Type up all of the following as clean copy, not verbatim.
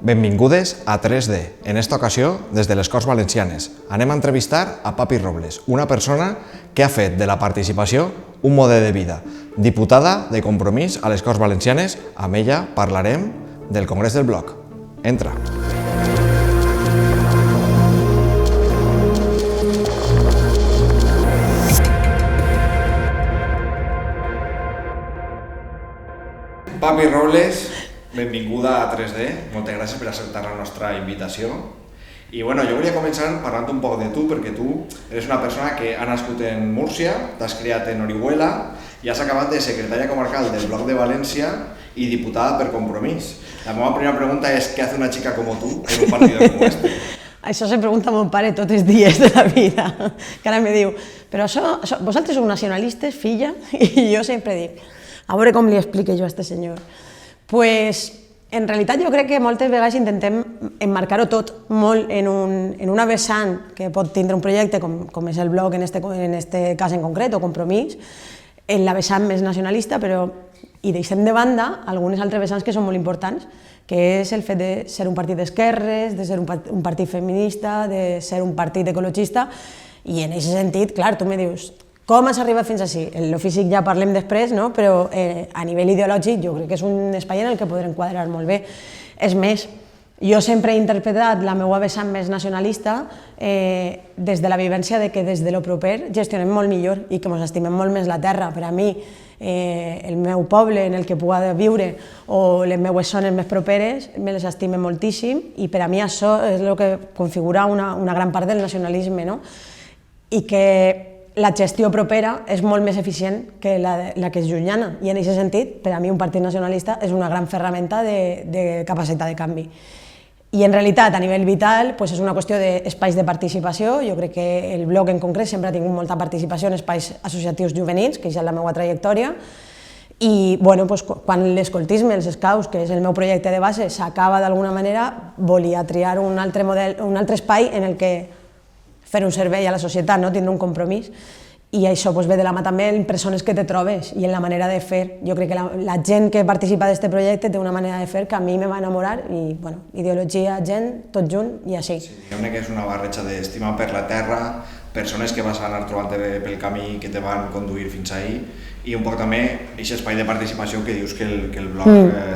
Benvingudes a 3D, en esta ocasió des de les Corts Valencianes. Anem a entrevistar a Papi Robles, una persona que ha fet de la participació un model de vida. Diputada de Compromís a les Corts Valencianes, amb ella parlarem del Congrés del Bloc. Entra. Papi Robles, benvinguda a 3D, moltes gràcies per acceptar la nostra invitació. I bueno, jo volia començar parlant un poc de tu, perquè tu eres una persona que ha nascut en Múrcia, t'has criat en Orihuela i has acabat de secretària comarcal del Bloc de València i diputada per Compromís. La meva primera pregunta és, ¿qué hace una chica como tú en un partido como este? Això se pregunta a mon pare tots els dies de la vida, que ara me diu, però vosaltres sou nacionalistes, filla? I jo sempre dic, a veure com li explique jo a este senyor. Pues, en realitat jo crec que moltes vegades intentem emmarcar-ho tot molt en una vessant que pot tindre un projecte com és el Bloc en este cas en concret, o Compromís, en la vessant més nacionalista, però i deixem de banda algunes altres vessants que són molt importants, que és el fet de ser un partit d'esquerres, de ser un partit feminista, de ser un partit ecologista, i en aquest sentit, clar, tu me dius, com has arribat fins així? En lo físic ja parlem després, no? Però a nivell ideològic jo crec que és un espai en el que podrem quadrar molt bé. És més, jo sempre he interpretat la meva vessant més nacionalista des de la vivència de que des de lo proper gestionem molt millor i que ens estimem molt més la terra. Per a mi, el meu poble en el que puc viure o les meues zones més properes me les estime moltíssim i per a mi això és el que configura una gran part del nacionalisme, no? I que la gestió propera és molt més eficient que la que és llunyana i en aquest sentit, per a mi un partit nacionalista és una gran ferramenta de capacitat de canvi. I en realitat, a nivell vital, és una qüestió d'espais de participació. Jo crec que el Bloc en concret sempre ha tingut molta participació en espais associatius juvenils, que és la meva trajectòria, i quan l'escoltisme, els scouts, que és el meu projecte de base, s'acaba d'alguna manera, volia triar un altre espai en el que fer un servei a la societat, tindre un compromís, i això ve de la mà també en persones que te trobes i en la manera de fer. Jo crec que la gent que participa d'aquest projecte té una manera de fer que a mi me va enamorar i ideologia, gent, tot junt i així. Sí, diguem-ne que és una barreja d'estima per la terra, persones que vas anar trobant pel camí que te van conduir fins ahí i un poc també aquest espai de participació que dius que el Bloc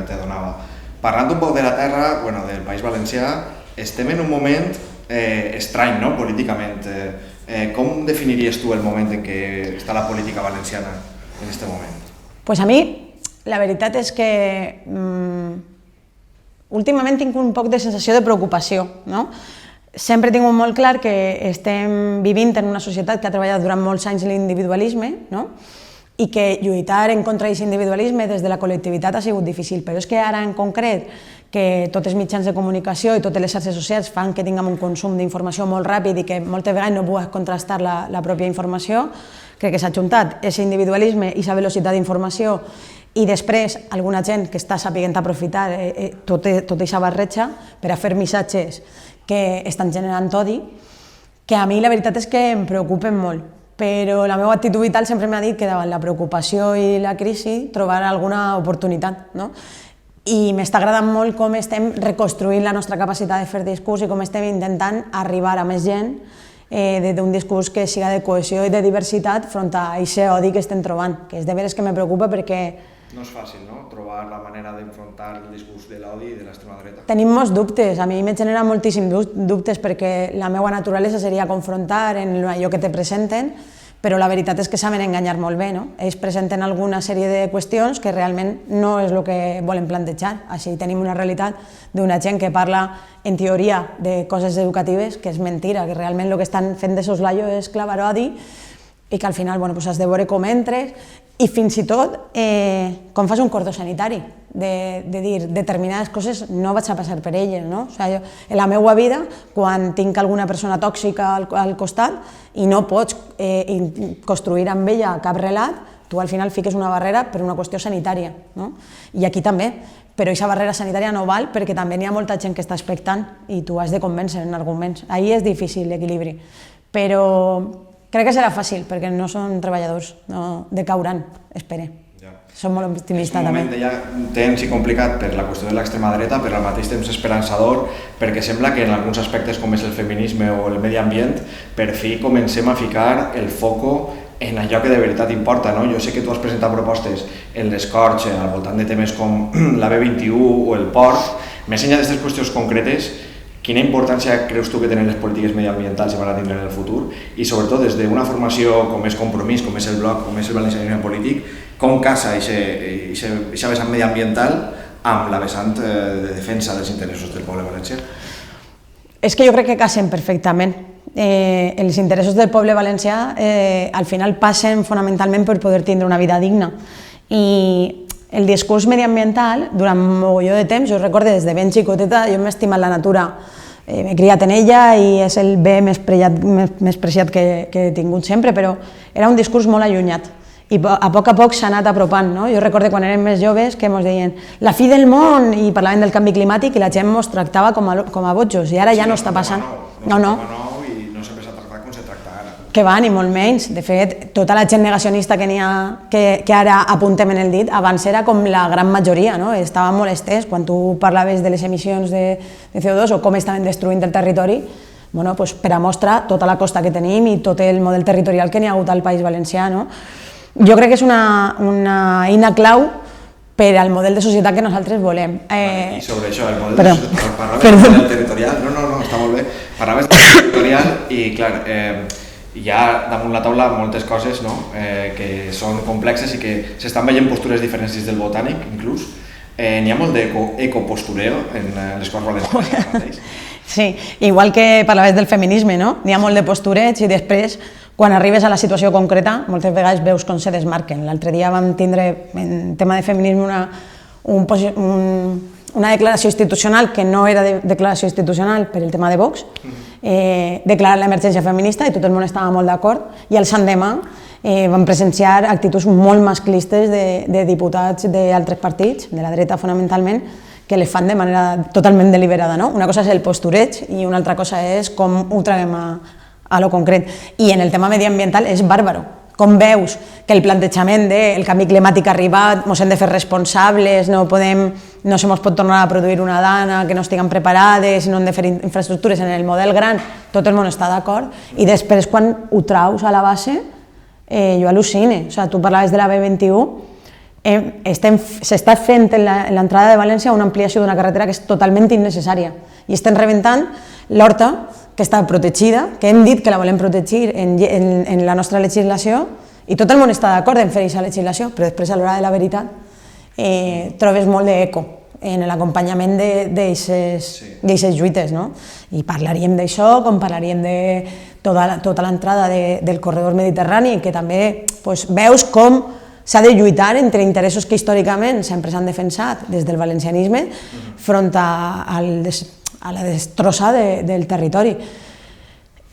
te donava. Parlant un poc de la terra, del País Valencià, estem en un moment estrany, no?, políticament. Com definiries tu el moment en què està la política valenciana en aquest moment? Pues a mi, la veritat és que últimament tinc un poc de sensació de preocupació, no? Sempre he tingut molt clar que estem vivint en una societat que ha treballat durant molts anys l'individualisme, no? I que lluitar en contra d'aquest individualisme des de la col·lectivitat ha sigut difícil, però és que ara en concret que tots els mitjans de comunicació i totes les xarxes socials fan que tinguem un consum d'informació molt ràpid i que moltes vegades no pugues contrastar la pròpia informació, crec que s'ha juntat aquest individualisme i aquesta velocitat d'informació i després alguna gent que està sabent aprofitar tota aquesta barreja per a fer missatges que estan generant odi, que a mi la veritat és que em preocupen molt. Però la meva actitud vital sempre m'ha dit que davant la preocupació i la crisi trobar alguna oportunitat, no? I m'està agradant molt com estem reconstruint la nostra capacitat de fer discurs i com estem intentant arribar a més gent d'un discurs que siga de cohesió i de diversitat front a aquest odi que estem trobant, que és de veres que me preocupa perquè... No és fàcil, no?, trobar la manera d'enfrontar el discurs de l'odi i de l'extrema dreta. Tenim molts dubtes, a mi me genera moltíssims dubtes perquè la meva naturalesa seria confrontar en allò que te presenten, però la veritat és que saben enganyar molt bé, no? Ells presenten alguna sèrie de qüestions que realment no és el que volen plantejar. Així tenim una realitat d'una gent que parla, en teoria, de coses educatives, que és mentira, que realment el que estan fent de soslaio és clavar odi i que al final has de veure com entres i fins i tot com fas un cordó sanitari, de dir determinades coses no vaig a passar per elles, no? En la meva vida, quan tinc alguna persona tòxica al costat i no pots construir amb ella cap relat, tu al final fiques una barrera per una qüestió sanitària, no? I aquí també, però aquesta barrera sanitària no val perquè també hi ha molta gent que està expectant i tu has de convèncer en arguments. Ahí és difícil l'equilibri, però crec que serà fàcil perquè no són treballadors, no decauran, espere. Som molt optimistes també. És un moment ja tens i complicat per la qüestió de l'extrema dreta, però al mateix temps esperançador, perquè sembla que en alguns aspectes com és el feminisme o el medi ambient, per fi comencem a ficar el foco en allò que de veritat importa, no? Jo sé que tu has presentat propostes en les Corts al voltant de temes com la B21 o el port. Més enllà d'aquestes qüestions concretes, quina importància creus tu que tenen les polítiques mediambientals i van a tindre en el futur? I sobretot des d'una formació com és Compromís, com és el Bloc, com és el valencianisme polític, com casa aquesta vessant mediambiental amb la vessant de defensa dels interessos del poble valencià? És que jo crec que casen perfectament. Els interessos del poble valencià al final passen fonamentalment per poder tindre una vida digna. I el discurs mediambiental, durant un mogolló de temps, jo recordo des de ben xicoteta, jo m'he estimat la natura, m'he criat en ella i és el bé més preciat que he tingut sempre, però era un discurs molt allunyat i a poc s'ha anat apropant. No? Jo recordo quan érem més joves que ens deien la fi del món i parlaven del canvi climàtic i la gent ens tractava com a botxos i ara ja no està passant. No. Que va, ni molt menys. De fet, tota la gent negacionista que ara apuntem en el dit, abans era com la gran majoria, no? Estaven molt estès quan tu parlaves de les emissions de CO2 o com estaven destruint el territori, bueno, pues per a mostrar tota la costa que tenim i tot el model territorial que n'hi ha hagut al País Valencià. No? Jo crec que és una eina clau per al model de societat que nosaltres volem. I sobre això, el model territorial, no, està molt bé, parlaves del territorial i, clar, hi ha damunt la taula moltes coses que són complexes i que s'estan veient postures diferents dins del botànic, inclús. N'hi ha molt d'ecopostureo en les Corts Valencianes. Sí, igual que parlaves del feminisme, no? N'hi ha molt de postureig i després, quan arribes a la situació concreta, moltes vegades veus com se desmarquen. L'altre dia vam tindre, en tema de feminisme, una declaració institucional que no era declaració institucional per el tema de Vox, declarar l'emergència feminista i tot el món estava molt d'acord, i el sant demà vam presenciar actituds molt masclistes de diputats d'altres partits, de la dreta fonamentalment, que les fan de manera totalment deliberada. Una cosa és el postureig i una altra cosa és com ho traguem a lo concret. I en el tema mediambiental és bàrbaro. Com veus que el plantejament del canvi climàtic ha arribat, ens hem de fer responsables, no se ens pot tornar a produir una dana, que no estiguem preparades, no hem de fer infraestructures en el model gran, tot el món està d'acord, i després quan ho traus a la base, jo al·lucine. Tu parlaves de la B21, s'està fent en l'entrada de València una ampliació d'una carretera que és totalment innecessària i estem rebentant l'horta que està protegida, que hem dit que la volem protegir en la nostra legislació i tot el món està d'acord en fer aquesta legislació, però després a l'hora de la veritat trobes molt d'eco en l'acompanyament d'aquestes lluites. I parlaríem d'això, com parlaríem de tota l'entrada del corredor mediterrani, que també veus com s'ha de lluitar entre interessos que històricament sempre s'han defensat des del valencianisme front a la destrossa del territori.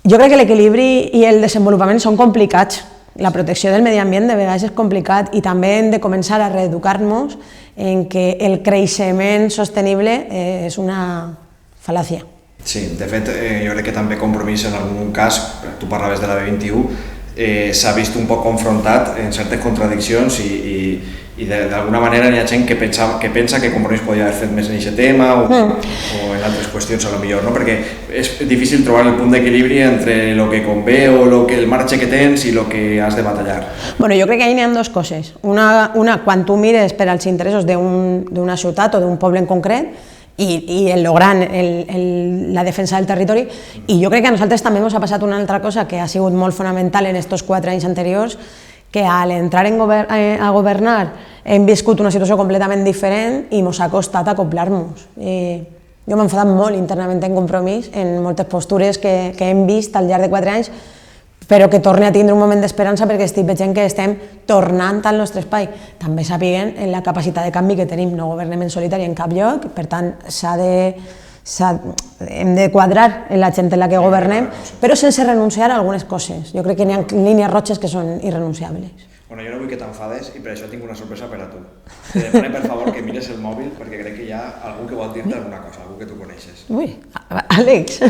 Jo crec que l'equilibri i el desenvolupament són complicats. La protecció del medi ambient de vegades és complicat i també hem de començar a reeducar-nos en que el creixement sostenible és una fal·làcia. Sí, de fet, jo crec que també Compromís en algun cas, tu parlaves de la B21, s'ha vist un poc confrontat en certes contradiccions i d'alguna manera hi ha gent que pensa que Compromís podia haver fet més en aquest tema o en altres qüestions a lo millor, perquè és difícil trobar el punt d'equilibri entre el que convé o el marge que tens i el que has de batallar. Bueno, jo crec que ahí n'hi ha dues coses. Una, quan tu mires per als interessos d'una ciutat o d'un poble en concret, i logrant la defensa del territori, i jo crec que a nosaltres també ens ha passat una altra cosa que ha sigut molt fonamental en aquests 4 anys anteriors, que al entrar a governar hem viscut una situació completament diferent i ens ha costat acoplar-nos. Jo m'he enfadat molt internament en Compromís, en moltes postures que hem vist al llarg de 4 anys, però que torni a tindre un moment d'esperança perquè estic veient que estem tornant al nostre espai. També sàpiguen la capacitat de canvi que tenim, no governem en solitari en cap lloc, per tant hem de quadrar en la gent en la que governem, però sense renunciar a algunes coses. Jo crec que hi ha línies roges que són irrenunciables. Bueno, jo no vull que t'enfades i per això tinc una sorpresa per a tu. Te demano, per favor, que mires el mòbil perquè crec que hi ha algú que vol dir-te alguna cosa, algú que tu coneixes. Ui, Àlex. 1,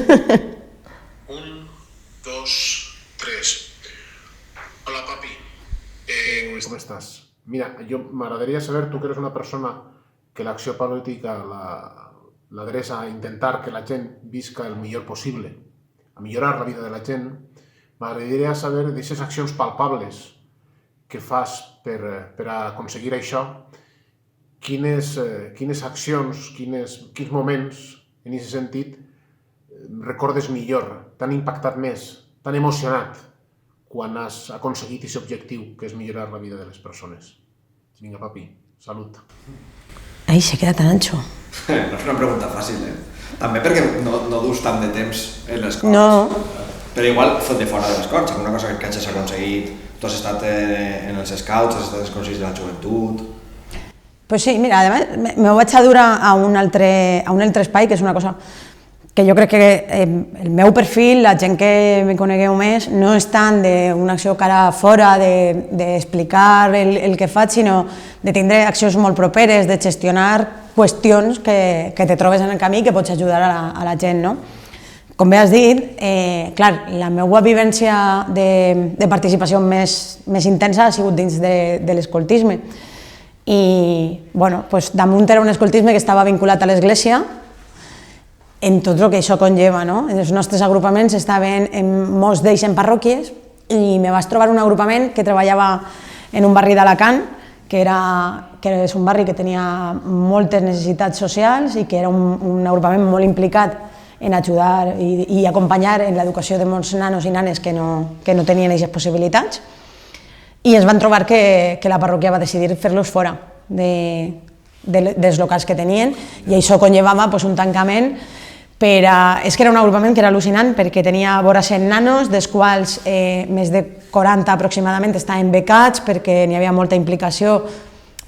2, 3. Hola, papi. ¿Cómo estás? Mira, jo m'agradaria saber, tu que eres una persona que l'acció política l'adreça a intentar que la gent visca el millor possible, a millorar la vida de la gent, m'agradaria saber d'aquestes accions palpables que fas per aconseguir això, quines accions, quins moments, en aquest sentit, recordes millor, t'han impactat més, t'han emocionat quan has aconseguit aquest objectiu, que és millorar la vida de les persones. Vinga, papi, salut. Ai, se queda tan ancho. No és una pregunta fàcil, També perquè no dus tant de temps en les Corts. No. Però igual fot de fora de les Corts, alguna cosa que hagis aconseguit. Tu has estat en els Scouts, has estat en els Consells de la Joventut. Pues sí, mira, además me vaig a dur a un altre espai, que és una cosa que jo crec que el meu perfil, la gent que me conegueu més, no és tant d'una acció cara fora, d'explicar el que faig, sinó de tindre accions molt properes, de gestionar qüestions que te trobes en el camí i que pots ajudar a la gent, no? Com bé has dit, clar, la meva vivència de participació més intensa ha sigut dins de l'escoltisme. I, bueno, doncs damunt era un escoltisme que estava vinculat a l'església, en tot el que això conlleva, no? Els nostres agrupaments estaven molts d'ells en parròquies i me vaig trobar un agrupament que treballava en un barri d'Alacant, que és un barri que tenia moltes necessitats socials i que era un agrupament molt implicat en ajudar i acompanyar en l'educació de molts nanos i nanes que no tenien aquestes possibilitats, i es van trobar que la parròquia va decidir fer-los fora dels locals que tenien, i això conllevava un tancament. És que era un agrupament que era al·lucinant perquè tenia vora 100 nanos, dels quals més de 40 aproximadament estaven becats perquè n'hi havia molta implicació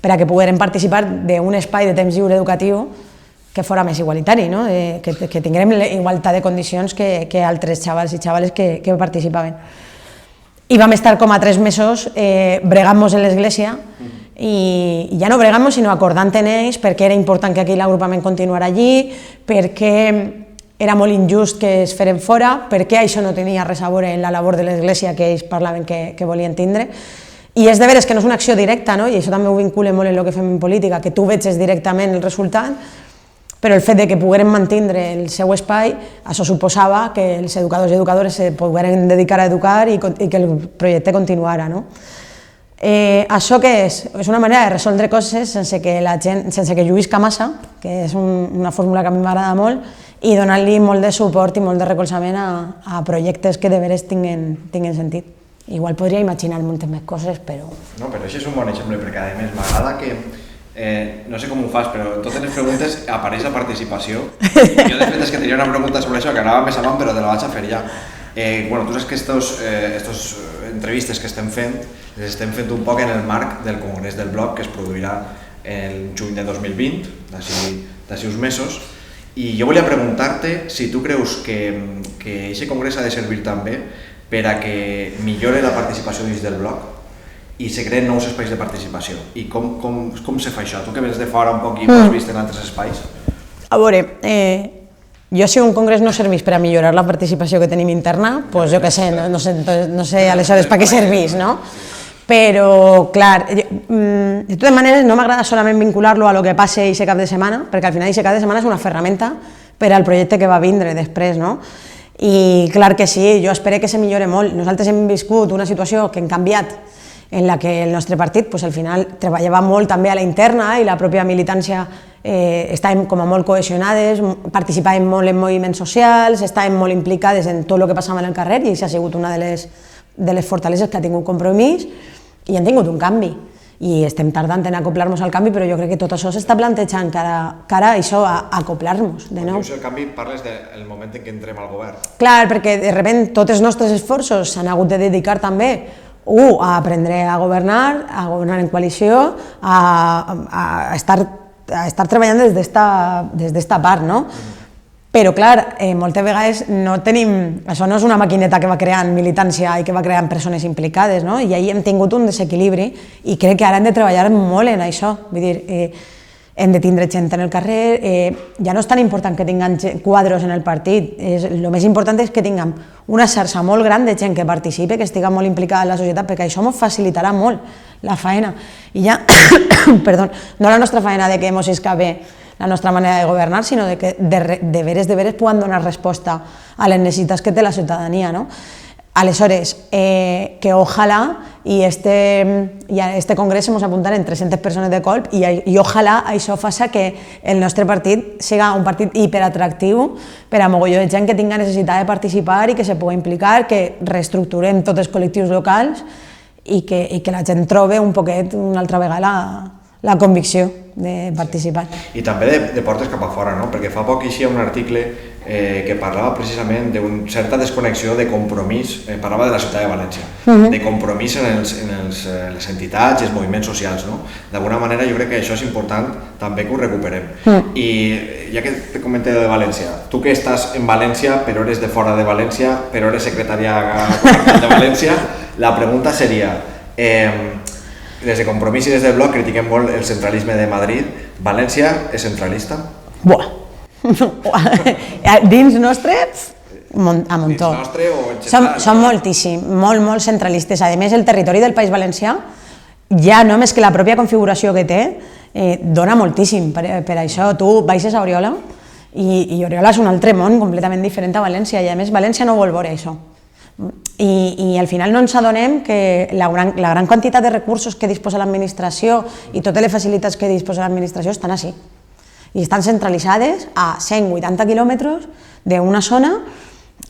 per a que pogueren participar d'un espai de temps lliure educatiu que fora més igualitari, que tinguérem igualtat de condicions que altres xavals i xavales que participaven. I vam estar com a 3 mesos bregant-nos en l'església, i ja no bregant-nos sinó acordant en ells perquè era important que aquell agrupament continuara allí, perquè era molt injust que es feren fora, perquè això no tenia res a veure en la labor de l'església que ells parlaven que volien tindre. I és de veres que no és una acció directa, i això també ho vincula molt en el que fem en política, que tu veges directament el resultat, però el fet que pogueren mantenir el seu espai, això suposava que els educadors i educadores se pogueren dedicar a educar i que el projecte continuara. Això què és? És una manera de resoldre coses sense que lluïsca massa, que és una fórmula que a mi m'agrada molt, i donar-li molt de suport i molt de recolzament a projectes que de veres tinguin sentit. Igual podria imaginar moltes més coses, però... No, però això és un bon exemple, perquè a més m'agrada que, no sé com ho fas, però en totes les preguntes apareix la participació. Jo de fet és que tenia una pregunta sobre això que anava més avant, però te la vaig a fer ja. Bueno, tu saps que estos entrevistes que estem fent, les estem fent un poc en el marc del Congrés del Bloc, que es produirà el juny de 2020, d'ací uns mesos, i jo volia preguntar-te si tu creus que aquest congrés ha de servir també per a que millore la participació dins del Bloc i se creen nous espais de participació. I com se fa això? Tu que vens de fora un poc i ho has vist en altres espais? A veure, jo si un congrés no servís per a millorar la participació que tenim interna, doncs jo què sé, no sé aleshores per què servís, no? Però, clar, de totes maneres no m'agrada solament vincular-lo a lo que passe aquest cap de setmana, perquè al final aquest cap de setmana és una ferramenta per al projecte que va vindre després, no? I clar que sí, jo espero que se millore molt. Nosaltres hem viscut una situació que hem canviat, en la que el nostre partit al final treballava molt també a la interna i la pròpia militància estàvem com a molt cohesionades, participàvem molt en moviments socials, estàvem molt implicades en tot el que passava en el carrer, i això ha sigut una de les fortaleses que ha tingut Compromís, i hem tingut un canvi. I estem tardant en acoplar-nos al canvi, però jo crec que tot això s'està plantejant cara a això, a acoplar-nos de nou. Quan dius el canvi parles del moment en què entrem al govern. Clar, perquè de sobte tots els nostres esforços s'han hagut de dedicar també a aprendre a governar en coalició, a estar treballant des d'esta part, no? Però, clar, moltes vegades no tenim... Això no és una maquineta que va creant militància i que va creant persones implicades, no? I ahir hem tingut un desequilibri i crec que ara hem de treballar molt en això. Vull dir, hem de tindre gent en el carrer, ja no és tan important que tinguem quadros en el partit, el més important és que tinguem una xarxa molt gran de gent que participe, que estigui molt implicada en la societat, perquè això ens facilitarà molt la faena. I ja, perdó, no la nostra faena de que ens escape la nostra manera de governar, sinó de que de veres puguem donar resposta a les necessitats que té la ciutadania, no? Aleshores, que ojalà i este congrés ens apuntaran 300 persones de colp i ojalà això faci que el nostre partit siga un partit hiperatractiu per a mogolló de gent que tinga necessitat de participar i que se pugui implicar, que reestructurem tots els col·lectius locals i que la gent trobe un poquet una altra vegada la convicció de participar. I també de portes cap a fora, no? Perquè fa poc hi un article que parlava precisament d'una certa desconnexió de compromís, parlava de la ciutat de València, de compromís en les entitats i els moviments socials, no? D'alguna manera jo crec que això és important també que ho recuperem. I ja que te comenté de València, tu que estàs en València però eres de fora de València, però eres secretària comarcal de València, la pregunta seria, des de Compromís i des del Bloc critiquem molt el centralisme de Madrid, València és centralista? Buah! Dins nostre, a muntó. Dins nostre o en general? Som moltíssim, molt centralistes. A més, el territori del País Valencià, ja només que la pròpia configuració que té, dona moltíssim per això. Tu baixes a Oriola i Oriola és un altre món completament diferent a València i a més València no vol veure això. I al final no ens adonem que la gran quantitat de recursos que disposa l'administració i totes les facilitats que disposa l'administració estan així. I estan centralitzades a 180 quilòmetres d'una zona,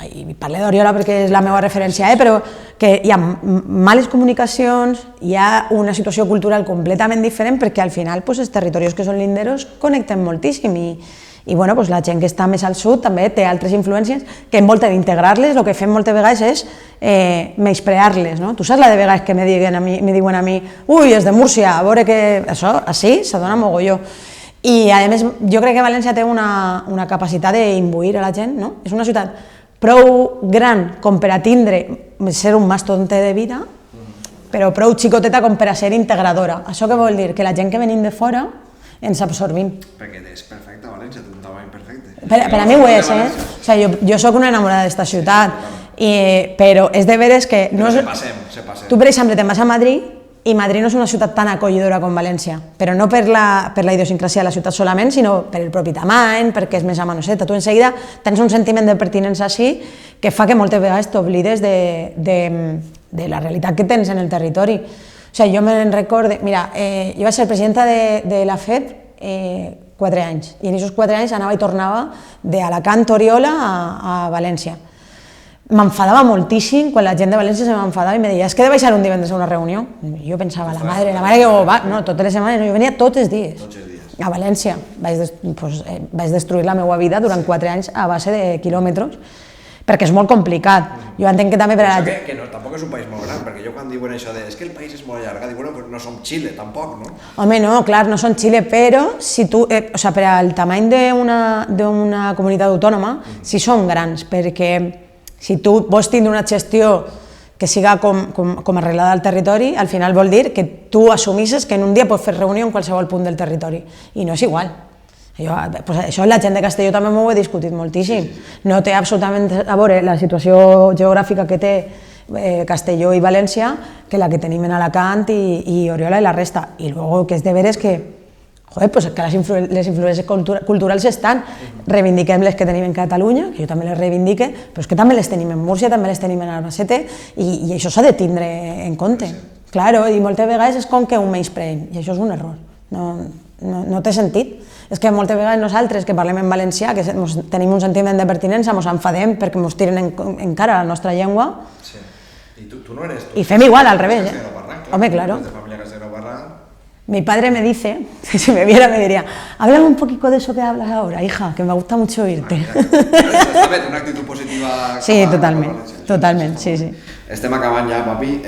i parlo d'Oriola perquè és la meva referència, però que hi ha males comunicacions, hi ha una situació cultural completament diferent perquè al final els territoris que són linderos connecten moltíssim i la gent que està més al sud també té altres influències que envolten d'integrar-les, el que fem moltes vegades és menysprear-les. Tu saps la de vegades que me diuen a mi ui, és de Múrcia, a veure que això, així, s'adona mogolló. I a més, jo crec que València té una capacitat d'imbuir a la gent, no? És una ciutat prou gran com per a tindre, ser un mastonte de vida, però prou xicoteta com per a ser integradora. Això què vol dir? Que la gent que venim de fora ens absorbim. Perquè és perfecta València, té un tamany perfecte. Per a mi ho és, O sigui, jo soc una enamorada d'esta ciutat, però és de veres que... Però se passem. Tu, per exemple, te'n vas a Madrid i Madrid no és una ciutat tan acollidora com València, però no per la idiosincràsia de la ciutat solament, sinó per el propi tamany, perquè és més amanoseta. Tu en seguida tens un sentiment de pertinença així que fa que moltes vegades t'oblides de la realitat que tens en el territori. O sigui, jo me'n recorde... Mira, jo vaig ser presidenta de la FEB 4 anys, i en aquests 4 anys anava i tornava d'Alacant, Oriola a València. M'enfadava moltíssim quan la gent de València se m'enfadava i em deia, és que he de baixar un divendres a una reunió. I jo pensava, la mare que ho va... No, totes les setmanes, jo venia tots els dies. A València. Vaig destruir la meva vida durant 4 anys a base de quilòmetres, perquè és molt complicat. Jo entenc que també per a la gent... Que tampoc és un país molt gran, perquè jo quan diuen això de és que el país és molt allargat, dic, bueno, pues no som Xile, tampoc, no? Home, no, clar, no són Xile, però si tu... O sigui, per al tamany d'una comunitat autònoma, sí són grans, perquè si tu vols tindre una gestió que siga com arreglada al territori, al final vol dir que tu assumisses que en un dia pots fer reunió en qualsevol punt del territori, i no és igual. Això la gent de Castelló també m'ho he discutit moltíssim. No té absolutament a veure la situació geogràfica que té Castelló i València que la que tenim en Alacant i Oriola i la resta. I luego que és de veres que les influències culturals estan, reivindiquem les que tenim en Catalunya, que jo també les reivindique, però és que també les tenim en Múrcia, també les tenim en Albacete, i això s'ha de tindre en compte. Claro, i moltes vegades és com que un menyspreem, i això és un error, no té sentit. És que moltes vegades nosaltres que parlem en valencià, que tenim un sentiment de pertinença, ens enfadem perquè ens tiren en cara la nostra llengua, i fem igual al revés. Home, claro. Mi padre me dice, si me viera me diría, háblame un poquito de eso que hablas ahora, hija, que me gusta mucho oírte. Està bé, una actitud positiva. Sí, totalment, sí. Estem acabant ja, papi.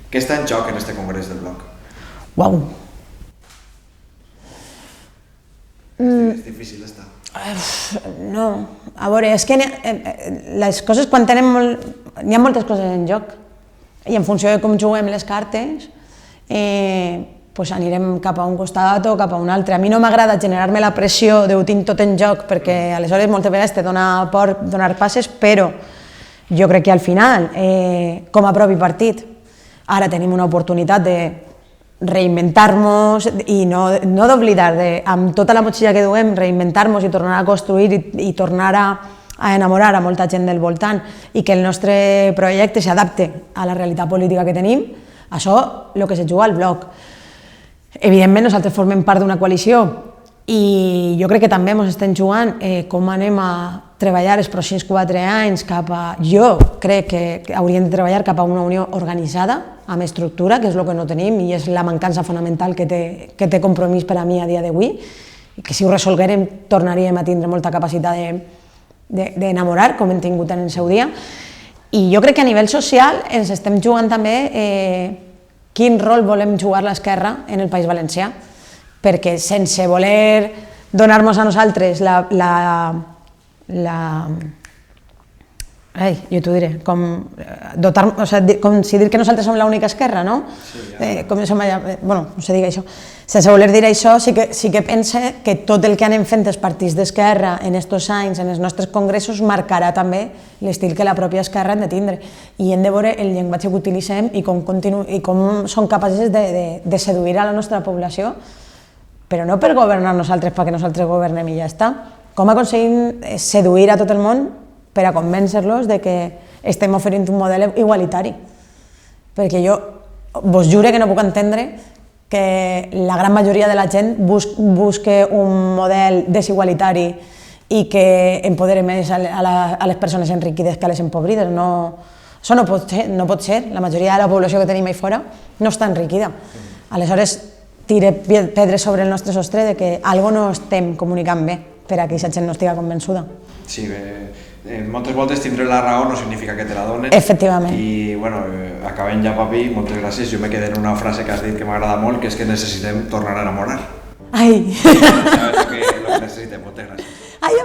Què està en joc en este congrés del Bloc? Uau. És difícil estar. No, a veure, és que les coses quan tenen molt... Hi ha moltes coses en joc, i en funció de com juguem les cartes, pues anirem cap a un costat o cap a un altre. A mi no m'agrada generar-me la pressió de ho tinc tot en joc, perquè aleshores moltes vegades te dona por donar passes, però jo crec que al final, com a propi partit, ara tenim una oportunitat de reinventar-nos i no d'oblidar, amb tota la motxilla que duem, reinventar-nos i tornar a construir i tornar a enamorar a molta gent del voltant i que el nostre projecte s'adapte a la realitat política que tenim, això és el que se juga al bloc. Evidentment, nosaltres formem part d'una coalició i jo crec que també ens estem jugant com anem a treballar els pròxims 4 anys cap a... Jo crec que hauríem de treballar cap a una unió organitzada, amb estructura, que és el que no tenim i és la mancança fonamental que té Compromís per a mi a dia d'avui, i que si ho resolguérem tornaríem a tindre molta capacitat d'enamorar, com hem tingut en el seu dia. I jo crec que a nivell social ens estem jugant també quin rol volem jugar l'esquerra en el País Valencià, perquè sense voler donar-nos a nosaltres jo t'ho diré, com si dir que nosaltres som l'única esquerra, no? Bueno, no sé dir això. Sense voler dir això, sí que pense que tot el que anem fent els partits d'esquerra en aquests anys, en els nostres congressos, marcarà també l'estil que la pròpia esquerra hem de tindre. I hem de veure el llenguatge que utilitzem i com som capaços de seduir a la nostra població, però no per governar nosaltres perquè nosaltres governem i ja està. Com aconseguim seduir a tot el món per a convèncer-los de que estem oferint un model igualitari. Perquè jo vos jure que no puc entendre que la gran majoria de la gent busque un model desigualitari i que empodere més a les persones enriquides que a les empobrides. Això no pot ser. La majoria de la població que tenim ahí fora no està enriquida. Aleshores, tire pedres sobre el nostre sostre de que alguna no estem comunicant bé per a que aquesta gent no estigui convençuda. Sí, moltes voltes tindre la raó no significa que te la donen. Efectivament. I, bueno, acabem ja, papi, moltes gràcies. Jo me quedé en una frase que has dit que m'agrada molt, que és que necessitem tornar a enamorar. Ai! Sabes lo que necessitem, moltes gràcies. Ai,